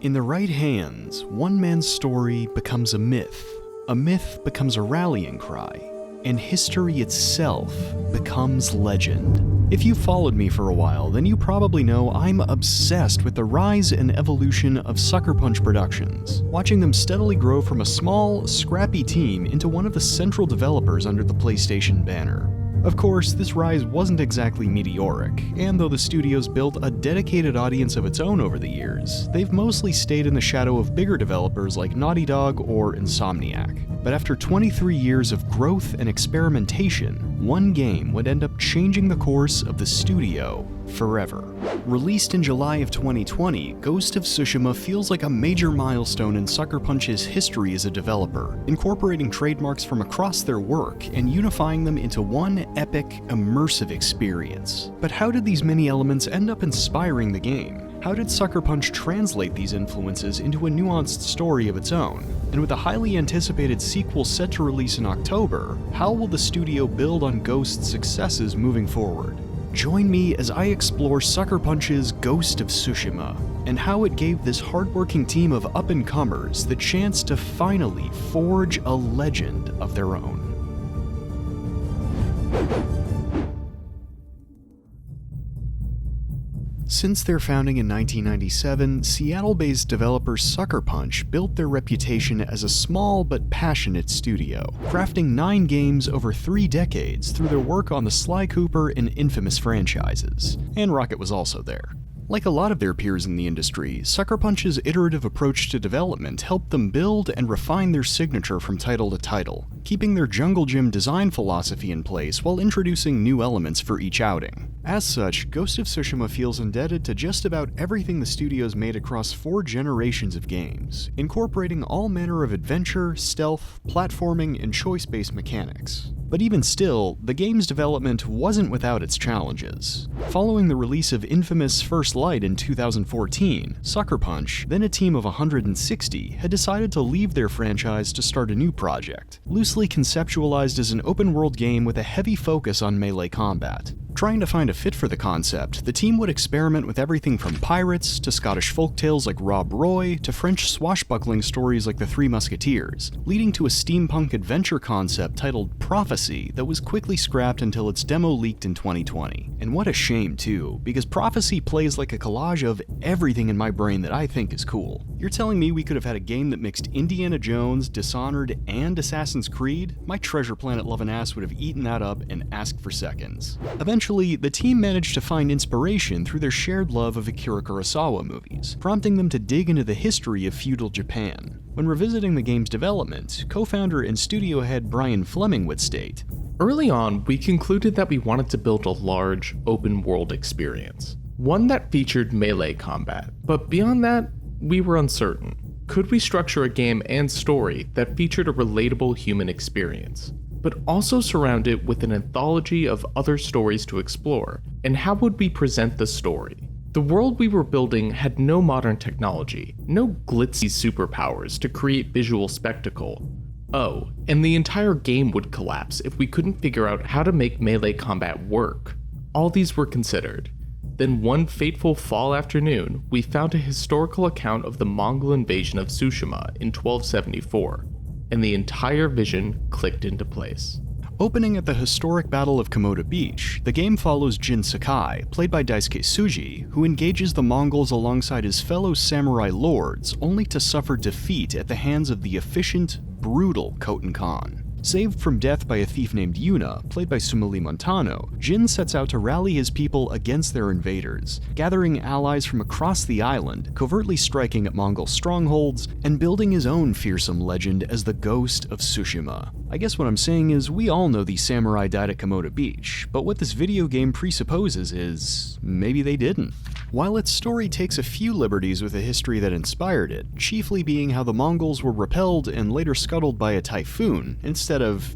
In the right hands, one man's story becomes a myth becomes a rallying cry, and history itself becomes legend. If you've followed me for a while, then you probably know I'm obsessed with the rise and evolution of Sucker Punch Productions, watching them steadily grow from a small, scrappy team into one of the central developers under the PlayStation banner. Of course, this rise wasn't exactly meteoric, and though the studio's built a dedicated audience of its own over the years, they've mostly stayed in the shadow of bigger developers like Naughty Dog or Insomniac. But after 23 years of growth and experimentation, one game would end up changing the course of the studio forever. Released in July of 2020, Ghost of Tsushima feels like a major milestone in Sucker Punch's history as a developer, incorporating trademarks from across their work and unifying them into one epic, immersive experience. But how did these many elements end up inspiring the game? How did Sucker Punch translate these influences into a nuanced story of its own? And with a highly anticipated sequel set to release in October, how will the studio build on Ghost's successes moving forward? Join me as I explore Sucker Punch's Ghost of Tsushima, and how it gave this hardworking team of up-and-comers the chance to finally forge a legend of their own. Since their founding in 1997, Seattle-based developer Sucker Punch built their reputation as a small but passionate studio, crafting 9 games over 3 decades through their work on the Sly Cooper and Infamous franchises. And Rocket was also there. Like a lot of their peers in the industry, Sucker Punch's iterative approach to development helped them build and refine their signature from title to title, keeping their Jungle Gym design philosophy in place while introducing new elements for each outing. As such, Ghost of Tsushima feels indebted to just about everything the studio's made across 4 generations of games, incorporating all manner of adventure, stealth, platforming, and choice-based mechanics. But even still, the game's development wasn't without its challenges. Following the release of Infamous First Light in 2014, Sucker Punch, then a team of 160, had decided to leave their franchise to start a new project, loosely conceptualized as an open-world game with a heavy focus on melee combat. Trying to find a fit for the concept, the team would experiment with everything from pirates, to Scottish folktales like Rob Roy, to French swashbuckling stories like the Three Musketeers, leading to a steampunk adventure concept titled Prophecy that was quickly scrapped until its demo leaked in 2020. And what a shame too, because Prophecy plays like a collage of everything in my brain that I think is cool. You're telling me we could have had a game that mixed Indiana Jones, Dishonored, and Assassin's Creed? My Treasure Planet loving ass would have eaten that up and asked for seconds. Eventually, the team managed to find inspiration through their shared love of Akira Kurosawa movies, prompting them to dig into the history of feudal Japan. When revisiting the game's development, co-founder and studio head Brian Fleming would state, "Early on, we concluded that we wanted to build a large, open-world experience. One that featured melee combat, but beyond that, we were uncertain. Could we structure a game and story that featured a relatable human experience, but also surround it with an anthology of other stories to explore? And how would we present the story? The world we were building had no modern technology, no glitzy superpowers to create visual spectacle. Oh, and the entire game would collapse if we couldn't figure out how to make melee combat work. All these were considered. Then one fateful fall afternoon, we found a historical account of the Mongol invasion of Tsushima in 1274, and the entire vision clicked into place." Opening at the historic Battle of Komoda Beach, the game follows Jin Sakai, played by Daisuke Tsuji, who engages the Mongols alongside his fellow samurai lords, only to suffer defeat at the hands of the efficient, brutal Khotan Khan. Saved from death by a thief named Yuna, played by Sumali Montano, Jin sets out to rally his people against their invaders, gathering allies from across the island, covertly striking at Mongol strongholds, and building his own fearsome legend as the Ghost of Tsushima. I guess what I'm saying is, we all know these samurai died at Komoda Beach, but what this video game presupposes is, maybe they didn't. While its story takes a few liberties with the history that inspired it, chiefly being how the Mongols were repelled and later scuttled by a typhoon, instead of,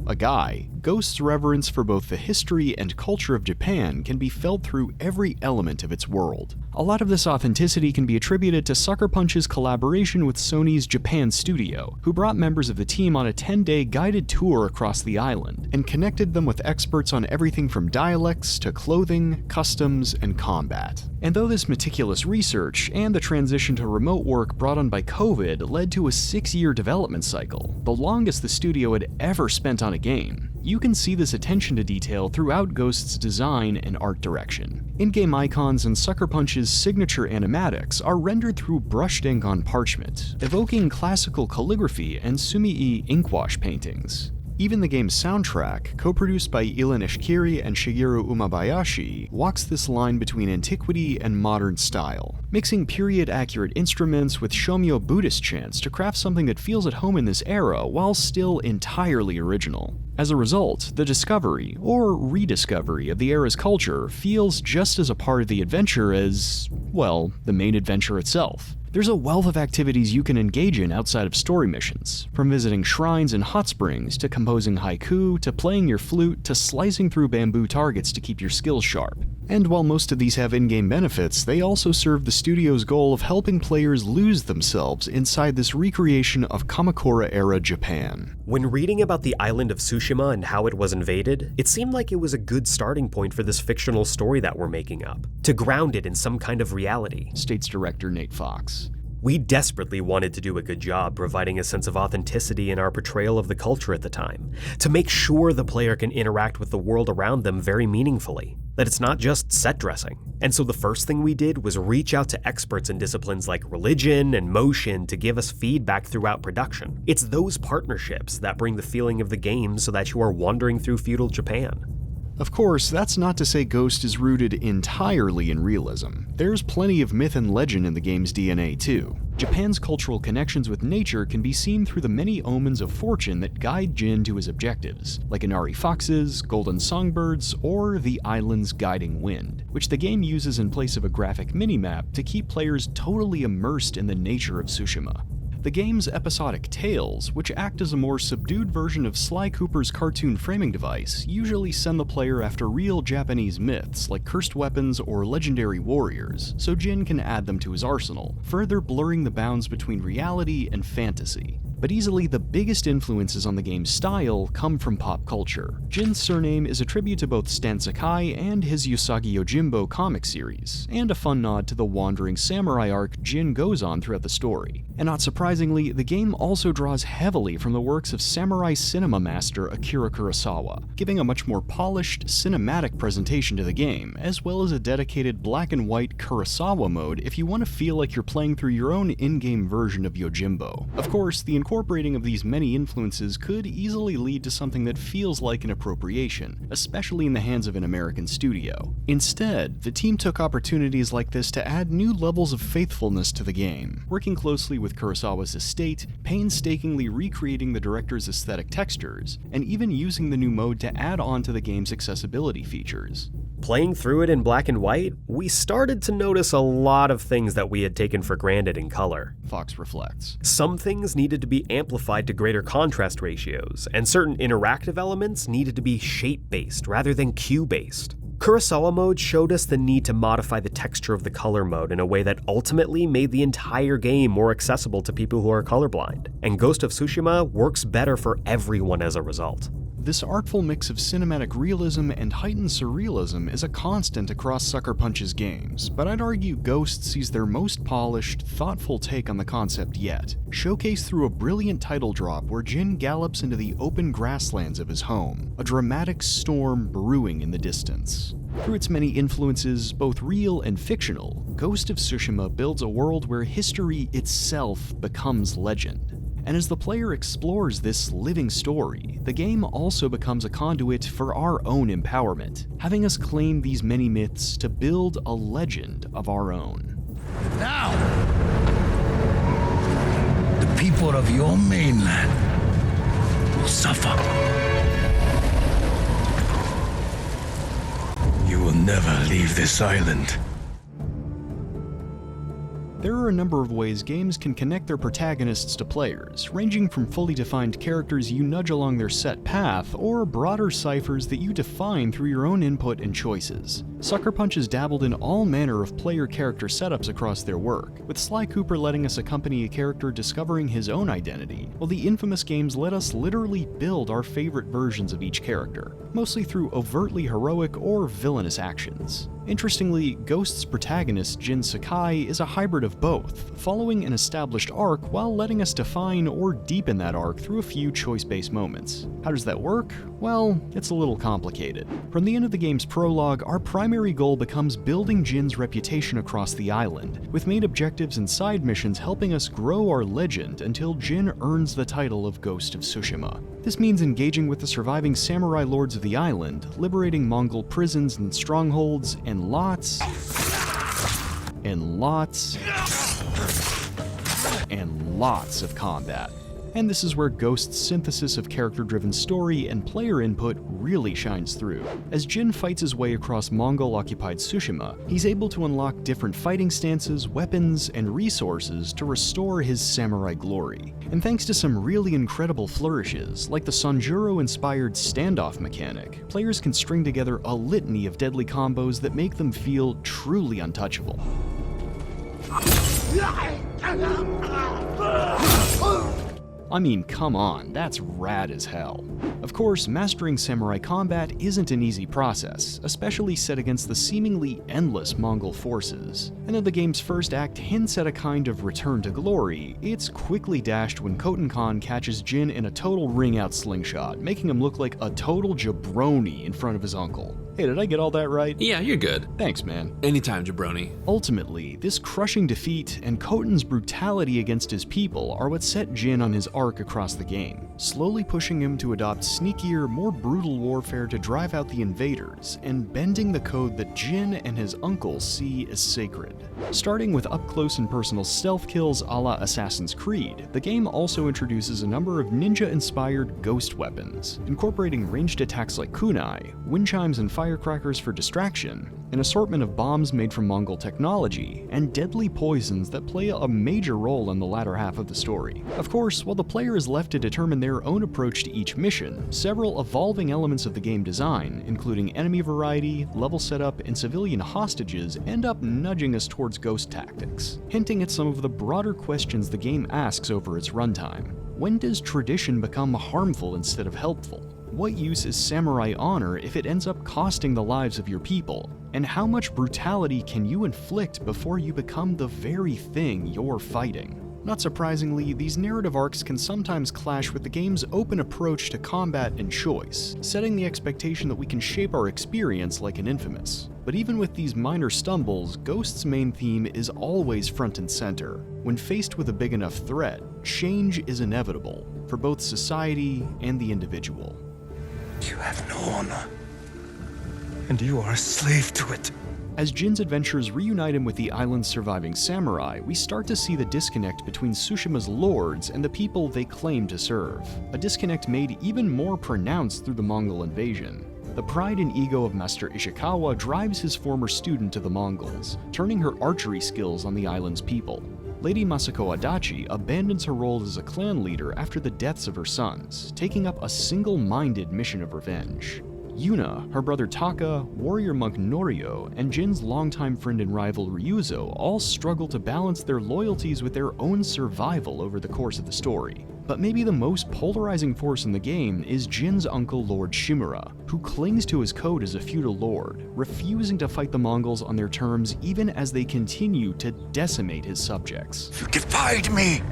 a guy, Ghost's reverence for both the history and culture of Japan can be felt through every element of its world. A lot of this authenticity can be attributed to Sucker Punch's collaboration with Sony's Japan studio, who brought members of the team on a 10-day guided tour across the island, and connected them with experts on everything from dialects to clothing, customs, and combat. And though this meticulous research and the transition to remote work brought on by COVID led to a 6-year development cycle, the longest the studio had ever spent on a game, you can see this attention to detail throughout Ghost's design and art direction. In-game icons and Sucker Punch's signature animatics are rendered through brushed ink on parchment, evoking classical calligraphy and sumi-e inkwash paintings. Even the game's soundtrack, co-produced by Ilan Eshkiri and Shigeru Umabayashi, walks this line between antiquity and modern style, mixing period-accurate instruments with Shomyo Buddhist chants to craft something that feels at home in this era while still entirely original. As a result, the discovery, or rediscovery, of the era's culture feels just as a part of the adventure as, well, the main adventure itself. There's a wealth of activities you can engage in outside of story missions, from visiting shrines and hot springs, to composing haiku, to playing your flute, to slicing through bamboo targets to keep your skills sharp. And while most of these have in-game benefits, they also serve the studio's goal of helping players lose themselves inside this recreation of Kamakura-era Japan. When reading about the island of Tsushima and how it was invaded, it seemed like it was a good starting point for this fictional story that we're making up, to ground it in some kind of reality, states director Nate Fox. We desperately wanted to do a good job providing a sense of authenticity in our portrayal of the culture at the time, to make sure the player can interact with the world around them very meaningfully, that it's not just set dressing. And so the first thing we did was reach out to experts in disciplines like religion and motion to give us feedback throughout production. It's those partnerships that bring the feeling of the game so that you are wandering through feudal Japan. Of course, that's not to say Ghost is rooted entirely in realism. There's plenty of myth and legend in the game's DNA too. Japan's cultural connections with nature can be seen through the many omens of fortune that guide Jin to his objectives, like Inari foxes, golden songbirds, or the island's guiding wind, which the game uses in place of a graphic minimap to keep players totally immersed in the nature of Tsushima. The game's episodic tales, which act as a more subdued version of Sly Cooper's cartoon framing device, usually send the player after real Japanese myths like cursed weapons or legendary warriors, so Jin can add them to his arsenal, further blurring the bounds between reality and fantasy. But easily the biggest influences on the game's style come from pop culture. Jin's surname is a tribute to both Stan Sakai and his Usagi Yojimbo comic series, and a fun nod to the wandering samurai arc Jin goes on throughout the story. And not surprisingly, the game also draws heavily from the works of samurai cinema master Akira Kurosawa, giving a much more polished, cinematic presentation to the game, as well as a dedicated black and white Kurosawa mode if you want to feel like you're playing through your own in-game version of Yojimbo. Of course, the incorporating of these many influences could easily lead to something that feels like an appropriation, especially in the hands of an American studio. Instead, the team took opportunities like this to add new levels of faithfulness to the game, working closely with Kurosawa's estate, painstakingly recreating the director's aesthetic textures, and even using the new mode to add on to the game's accessibility features. Playing through it in black and white, we started to notice a lot of things that we had taken for granted in color. Fox reflects. Some things needed to be amplified to greater contrast ratios, and certain interactive elements needed to be shape-based rather than cue-based. Kurosawa mode showed us the need to modify the texture of the color mode in a way that ultimately made the entire game more accessible to people who are colorblind, and Ghost of Tsushima works better for everyone as a result. This artful mix of cinematic realism and heightened surrealism is a constant across Sucker Punch's games, but I'd argue Ghost sees their most polished, thoughtful take on the concept yet, showcased through a brilliant title drop where Jin gallops into the open grasslands of his home, a dramatic storm brewing in the distance. Through its many influences, both real and fictional, Ghost of Tsushima builds a world where history itself becomes legend. And as the player explores this living story, the game also becomes a conduit for our own empowerment, having us claim these many myths to build a legend of our own. Now, the people of your mainland will suffer. You will never leave this island. There are a number of ways games can connect their protagonists to players, ranging from fully defined characters you nudge along their set path, or broader ciphers that you define through your own input and choices. Sucker Punch has dabbled in all manner of player character setups across their work, with Sly Cooper letting us accompany a character discovering his own identity, while the infamous games let us literally build our favorite versions of each character, mostly through overtly heroic or villainous actions. Interestingly, Ghost's protagonist, Jin Sakai, is a hybrid of both, following an established arc while letting us define or deepen that arc through a few choice-based moments. How does that work? Well, it's a little complicated. From the end of the game's prologue, our primary goal becomes building Jin's reputation across the island, with main objectives and side missions helping us grow our legend until Jin earns the title of Ghost of Tsushima. This means engaging with the surviving samurai lords of the island, liberating Mongol prisons and strongholds, and lots of combat. And this is where Ghost's synthesis of character-driven story and player input really shines through. As Jin fights his way across Mongol-occupied Tsushima, he's able to unlock different fighting stances, weapons, and resources to restore his samurai glory. And thanks to some really incredible flourishes, like the Sanjuro-inspired standoff mechanic, players can string together a litany of deadly combos that make them feel truly untouchable. I mean, come on, that's rad as hell. Of course, mastering samurai combat isn't an easy process, especially set against the seemingly endless Mongol forces. And though the game's first act hints at a kind of return to glory, it's quickly dashed when Khoten Khan catches Jin in a total ring-out slingshot, making him look like a total jabroni in front of his uncle. Hey, did I get all that right? Yeah, you're good. Thanks, man. Anytime, jabroni. Ultimately, this crushing defeat and Khoten's brutality against his people are what set Jin on his arc across the game, slowly pushing him to adopt sneakier, more brutal warfare to drive out the invaders, and bending the code that Jin and his uncle see as sacred. Starting with up-close and personal stealth kills a la Assassin's Creed, the game also introduces a number of ninja-inspired ghost weapons, incorporating ranged attacks like kunai, wind chimes and firecrackers for distraction, an assortment of bombs made from Mongol technology, and deadly poisons that play a major role in the latter half of the story. Of course, while the player is left to determine their own approach to each mission, several evolving elements of the game design, including enemy variety, level setup, and civilian hostages, end up nudging us towards ghost tactics, hinting at some of the broader questions the game asks over its runtime. When does tradition become harmful instead of helpful? What use is samurai honor if it ends up costing the lives of your people? And how much brutality can you inflict before you become the very thing you're fighting? Not surprisingly, these narrative arcs can sometimes clash with the game's open approach to combat and choice, setting the expectation that we can shape our experience like an Infamous. But even with these minor stumbles, Ghost's main theme is always front and center. When faced with a big enough threat, change is inevitable, for both society and the individual. You have no honor, and you are a slave to it. As Jin's adventures reunite him with the island's surviving samurai, we start to see the disconnect between Tsushima's lords and the people they claim to serve. A disconnect made even more pronounced through the Mongol invasion. The pride and ego of Master Ishikawa drives his former student to the Mongols, turning her archery skills on the island's people. Lady Masako Adachi abandons her role as a clan leader after the deaths of her sons, taking up a single-minded mission of revenge. Yuna, her brother Taka, warrior monk Norio, and Jin's longtime friend and rival Ryuzo all struggle to balance their loyalties with their own survival over the course of the story. But maybe the most polarizing force in the game is Jin's uncle Lord Shimura, who clings to his code as a feudal lord, refusing to fight the Mongols on their terms even as they continue to decimate his subjects. You defied me!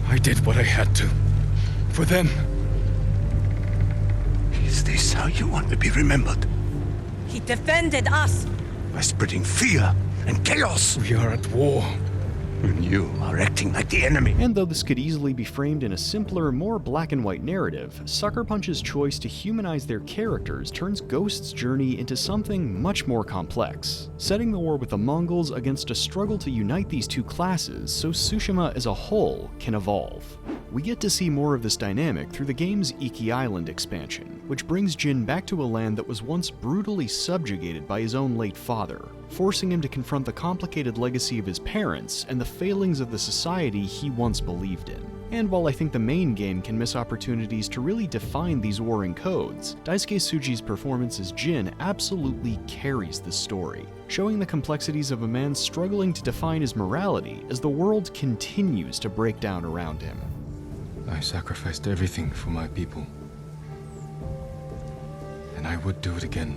I did what I had to. For them. Is this how you want to be remembered? He defended us! By spreading fear and chaos! We are at war. And you are acting like the enemy. And though this could easily be framed in a simpler, more black and white narrative, Sucker Punch's choice to humanize their characters turns Ghost's journey into something much more complex, setting the war with the Mongols against a struggle to unite these two classes so Tsushima as a whole can evolve. We get to see more of this dynamic through the game's Iki Island expansion, which brings Jin back to a land that was once brutally subjugated by his own late father, forcing him to confront the complicated legacy of his parents and the failings of the society he once believed in. And while I think the main game can miss opportunities to really define these warring codes, Daisuke Tsuji's performance as Jin absolutely carries the story, showing the complexities of a man struggling to define his morality as the world continues to break down around him. I sacrificed everything for my people, and I would do it again.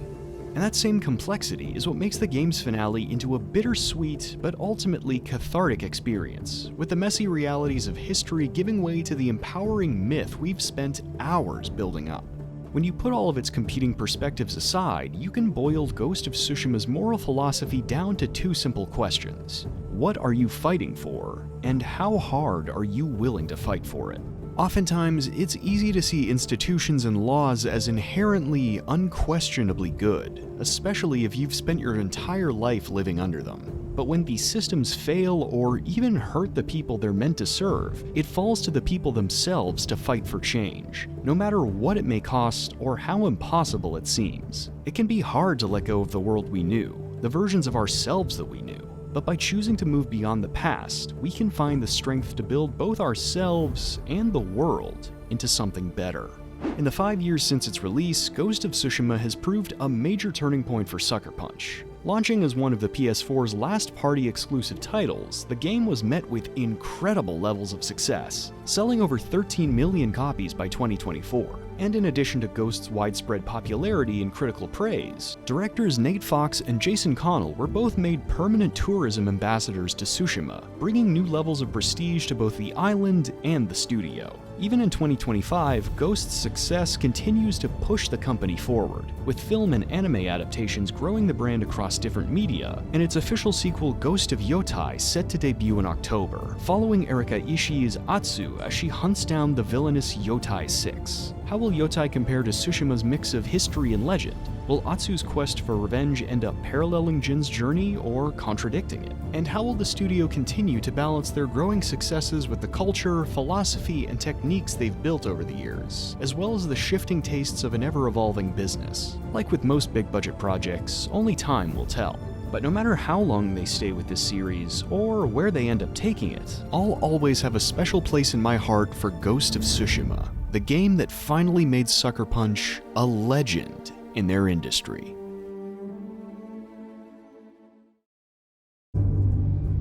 And that same complexity is what makes the game's finale into a bittersweet but ultimately cathartic experience, with the messy realities of history giving way to the empowering myth we've spent hours building up. When you put all of its competing perspectives aside, you can boil Ghost of Tsushima's moral philosophy down to two simple questions. What are you fighting for, and how hard are you willing to fight for it? Oftentimes, it's easy to see institutions and laws as inherently, unquestionably good, especially if you've spent your entire life living under them. But when these systems fail or even hurt the people they're meant to serve, it falls to the people themselves to fight for change, no matter what it may cost or how impossible it seems. It can be hard to let go of the world we knew, the versions of ourselves that we knew. But by choosing to move beyond the past, we can find the strength to build both ourselves and the world into something better. In the 5 years since its release, Ghost of Tsushima has proved a major turning point for Sucker Punch. Launching as one of the PS4's last party exclusive titles, the game was met with incredible levels of success, selling over 13 million copies by 2024. And in addition to Ghost's widespread popularity and critical praise, directors Nate Fox and Jason Connell were both made permanent tourism ambassadors to Tsushima, bringing new levels of prestige to both the island and the studio. Even in 2025, Ghost's success continues to push the company forward, with film and anime adaptations growing the brand across different media, and its official sequel Ghost of Yotei set to debut in October, following Erika Ishii's Atsu as she hunts down the villainous Yotei 6. How will Yotei compare to Tsushima's mix of history and legend? Will Atsu's quest for revenge end up paralleling Jin's journey or contradicting it? And how will the studio continue to balance their growing successes with the culture, philosophy, and techniques they've built over the years, as well as the shifting tastes of an ever-evolving business? Like with most big-budget projects, only time will tell. But no matter how long they stay with this series, or where they end up taking it, I'll always have a special place in my heart for Ghost of Tsushima, the game that finally made Sucker Punch a legend in their industry.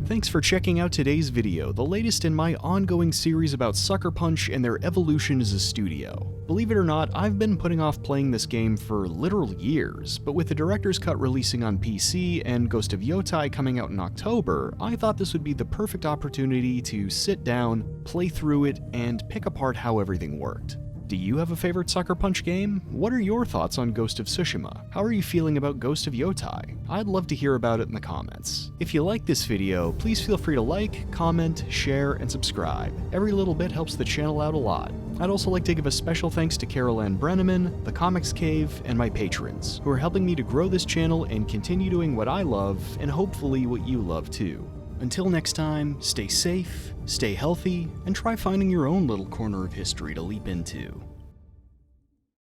Thanks for checking out today's video, the latest in my ongoing series about Sucker Punch and their evolution as a studio. Believe it or not, I've been putting off playing this game for literal years, but with the Director's Cut releasing on PC and Ghost of Yotei coming out in October, I thought this would be the perfect opportunity to sit down, play through it, and pick apart how everything worked. Do you have a favorite Sucker Punch game? What are your thoughts on Ghost of Tsushima? How are you feeling about Ghost of Yotei? I'd love to hear about it in the comments. If you like this video, please feel free to like, comment, share, and subscribe. Every little bit helps the channel out a lot. I'd also like to give a special thanks to Carol Ann Brenneman, The Comics Cave, and my patrons, who are helping me to grow this channel and continue doing what I love, and hopefully what you love too. Until next time, stay safe, stay healthy, and try finding your own little corner of history to leap into.